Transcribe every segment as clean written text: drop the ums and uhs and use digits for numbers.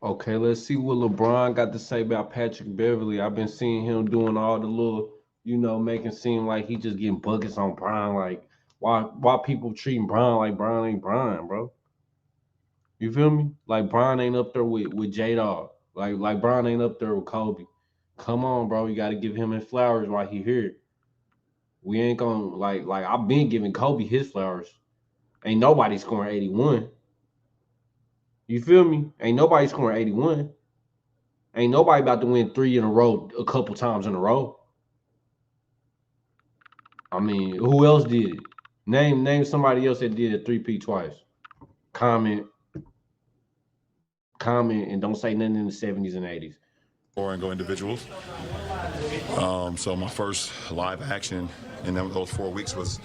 Okay, let's see what LeBron got to say about Patrick Beverly. I've been seeing him doing all the little, making seem like he just getting buckets on Bron. Like, why people treating Bron like Bron ain't Bron, bro? You feel me? Like Bron ain't up there with J Dog. Like Bron ain't up there with Kobe. Come on, bro. You got to give him his flowers while he here. We ain't gonna like I've been giving Kobe his flowers. Ain't nobody scoring 81. You feel me? Ain't nobody scoring 81. Ain't nobody about to win three in a row a couple times in a row. I mean, who else did it? Name somebody else that did a three-peat twice. Comment, comment, and don't say nothing in the 70s and 80s. Or and go individuals. So my first live action in those 4 weeks was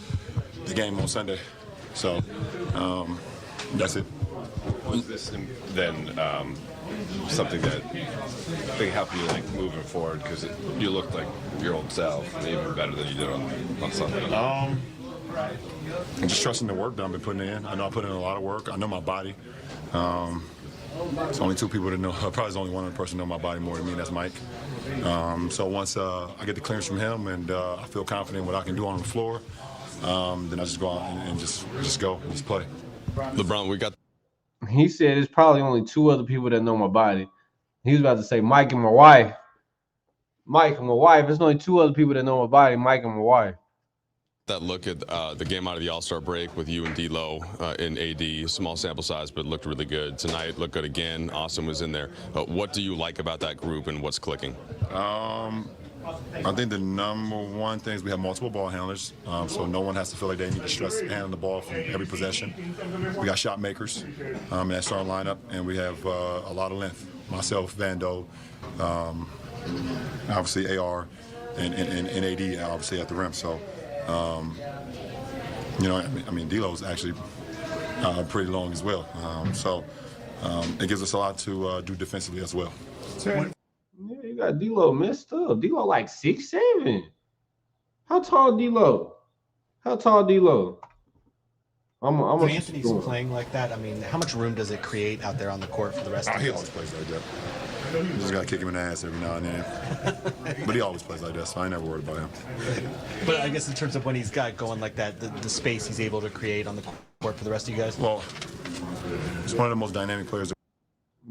the game on Sunday. So that's it. Was this then something that they helped you like moving forward because you looked like your old self, even better than you did on Sunday? I'm just trusting the work that I've been putting in. I know I put in a lot of work. I know my body. It's only two people that know. Probably there's only one other person that know my body more than me, and that's Mike. So once I get the clearance from him and I feel confident in what I can do on the floor, then I just go out and just go and just play. LeBron, we got. He said it's probably only two other people that know my body. He was about to say Mike and my wife. Mike and my wife. There's only two other people that know my body, Mike and my wife. That look at the game out of the All-Star break with you and D'Lo in AD, small sample size, but looked really good. Tonight looked good again. Austin was in there. What do you like about that group and what's clicking? I think the number one thing is we have multiple ball handlers, so no one has to feel like they need to stress handling the ball from every possession. We got shot makers in that starting lineup, and we have a lot of length. Myself, Vando, obviously AR, and AD obviously at the rim. So, D'Lo's actually pretty long as well. It gives us a lot to do defensively as well. Yeah, you got D'Lo messed up. D'Lo like 6'7". How tall D'Lo? How tall D'Lo? When Anthony's playing like that, I mean, how much room does it create out there on the court for the rest of the He always plays like that. You just gotta kick him in the ass every now and then. But he always plays like that, so I ain't never worried about him. But I guess in terms of when he's got going like that, the space he's able to create on the court for the rest of you guys? Well, he's one of the most dynamic players.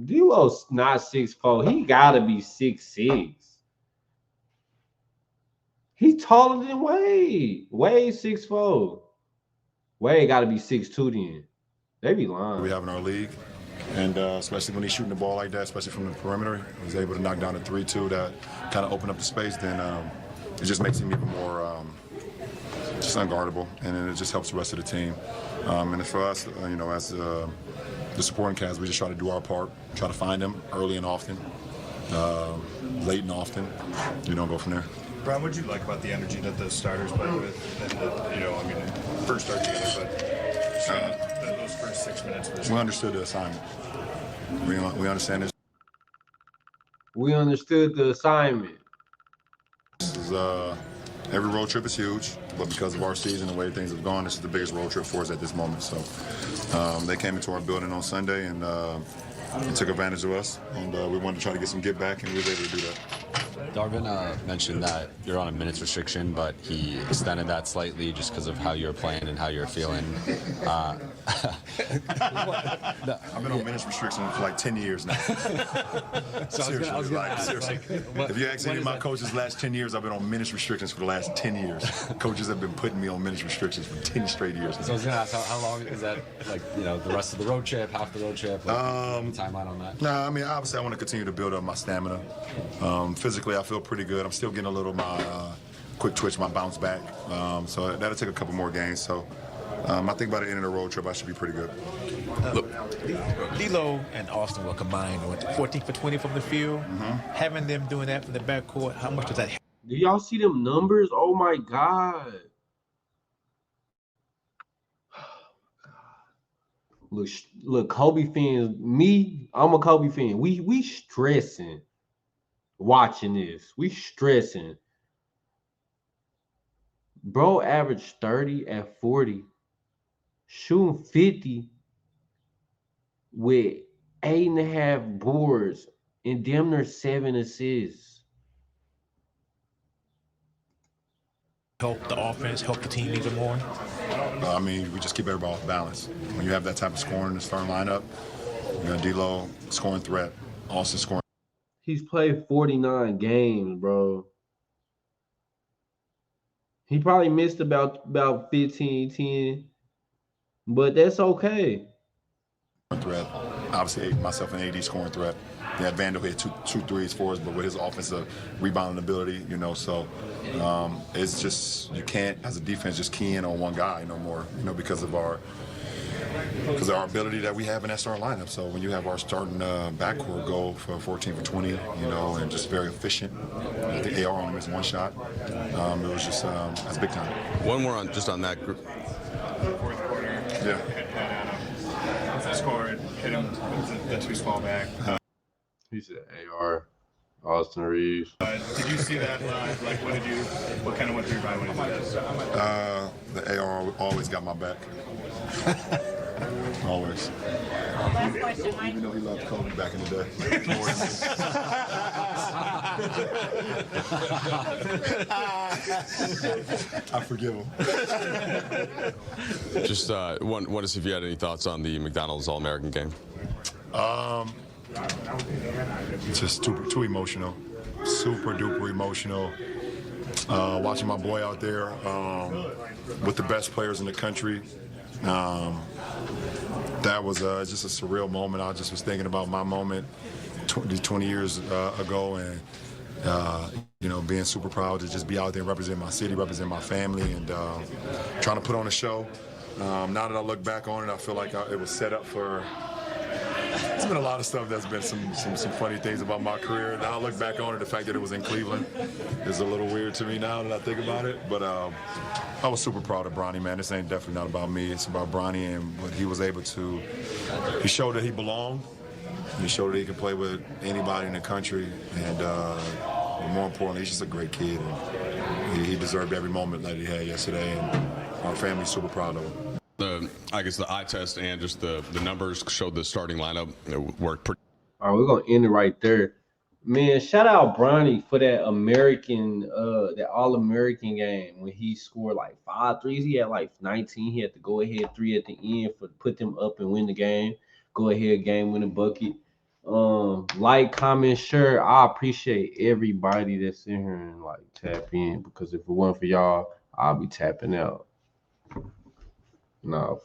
D'Lo's not 6'4". He gotta be 6'6". He's taller than Wade. Wade 6'4". Wade gotta be 6'2" then. They be lying. We have in our league. And especially when he's shooting the ball like that, especially from the perimeter, he's able to knock down a 3-2 that kind of open up the space, then it just makes him even more just unguardable, and then it just helps the rest of the team. And for us, as the supporting cast, we just try to do our part, try to find them early and often, late and often, go from there. Brian, what did you like about the energy that the starters played with? And first start together, but those first 6 minutes. We understood the assignment. We understand this. We understood the assignment. This is, every road trip is huge, but because of our season, the way things have gone, this is the biggest road trip for us at this moment. So they came into our building on Sunday and took advantage of us, and we wanted to try to get some get back, and we were able to do that. Darvin mentioned that you're on a minutes restriction, but he extended that slightly just because of how you're playing and how you're feeling. I've been on minutes restriction for like 10 years now. Seriously. If you ask any of my coaches, last 10 years, I've been on minutes restrictions for the last 10 years. Coaches have been putting me on minutes restrictions for 10 straight years. So I was going to ask, how long is that, the rest of the road trip, half the road trip? Timeline on that? Nah, obviously I want to continue to build up my stamina. Physically, I feel pretty good. I'm still getting a little my quick twitch, my bounce back. So that'll take a couple more games. So I think by the end of the road trip, I should be pretty good. D'Lo and Austin were combined with 14 for 20 from the field. Having them doing that from the backcourt, how much does that help? Do y'all see them numbers? Oh my God. Look, Kobe fans, I'm a Kobe fan. We stressing watching this. We stressing. Bro averaged 30 at 40, shooting 50 with 8.5 boards and damn near 7 assists. Help the offense, help the team even more. I mean, we just keep everybody off balance. When you have that type of scoring in the starting lineup, you got D'Lo scoring threat, Austin scoring. He's played 49 games, bro. He probably missed about 15, 10, but that's okay. Threat. Obviously, myself and AD scoring threat. Yeah, Vandal hit two threes for us, but with his offensive rebounding ability, you know, so it's just you can't, as a defense, just key in on one guy no more, you know, because of our ability that we have in that starting lineup. So when you have our starting backcourt go for 14 for 20, you know, and just very efficient. I think AR only missed one shot. It was just that's big time. One more on that group. Fourth quarter. Yeah. Scored, hit him with the too small back. He said AR, Austin Reeves. Did you see that live? Like, what kind of went through your mind when you did that? The AR always got my back. Always. Last question, Mike. Even though he loved Kobe back in the day. I forgive him. Just want to see if you had any thoughts on the McDonald's All-American game. Just too emotional. Super duper emotional. Watching my boy out there with the best players in the country. That was just a surreal moment. I just was thinking about my moment 20 years ago, and you know, being super proud to just be out there, represent my city, represent my family, and trying to put on a show. Now that I look back on it, I feel like it was set up for. There's been a lot of stuff that's been some funny things about my career. Now I look back on it, the fact that it was in Cleveland is a little weird to me now that I think about it. But I was super proud of Bronny, man. This ain't definitely not about me. It's about Bronny and what he was able to. He showed that he belonged. He showed that he could play with anybody in the country. And more importantly, he's just a great kid. And he deserved every moment that he had yesterday. And our family's super proud of him. I guess the eye test and just the numbers showed the starting lineup worked pretty. All right, we're gonna end it right there. Man, shout out Bronny for that that All-American game when he scored like 5 threes. He had like 19. He had to go ahead 3 at the end for put them up and win the game. Go ahead, game winning bucket. Like, comment, share. I appreciate everybody that's in here and like tap in, because if it wasn't for y'all, I'll be tapping out. No.